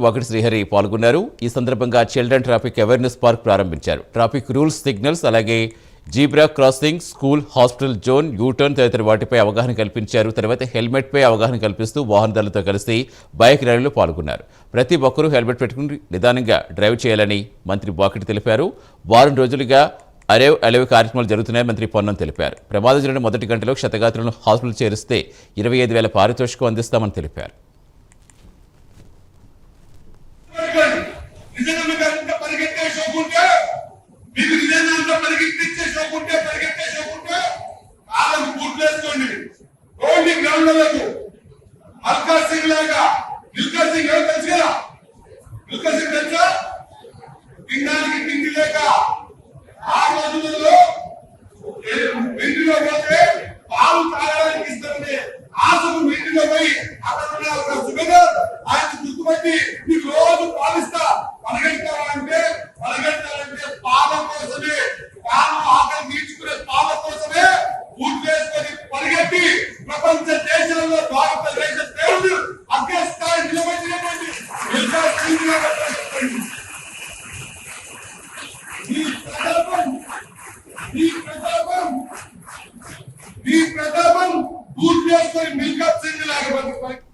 వాకటి శ్రీహరి పాల్గొన్నారు. ఈ సందర్భంగా చిల్డ్రన్ ట్రాఫిక్ అవేర్నెస్ పార్క్ ప్రారంభించారు. ట్రాఫిక్ రూల్స్, సిగ్నల్స్, అలాగే zebra crossing, school, hospital zone, U turn తదితర వాటిపై అవగాహన కల్పించారు. తర్వాత హెల్మెట్ పై అవగాహన కల్పిస్తూ వాహనదారులతో కలిసి బైక్ ర్యాలీలో పాల్గొన్నారు. ప్రతి ఒక్కరూ హెల్మెట్ పెట్టుకుని నిదానంగా డ్రైవ్ చేయాలని మంత్రి వాకటి తెలిపారు. వారం రోజులుగా అరేవ్ అలవ్ కార్యక్రమాలు జరుగుతున్నాయని మంత్రి పొన్నం తెలిపారు. ప్రమాదం జరిగిన మొదటి గంటలో క్షతగాత్రులను హాస్పిటల్ చేరిస్తే 25,000 పారితోషికం అందిస్తామని తెలిపారు.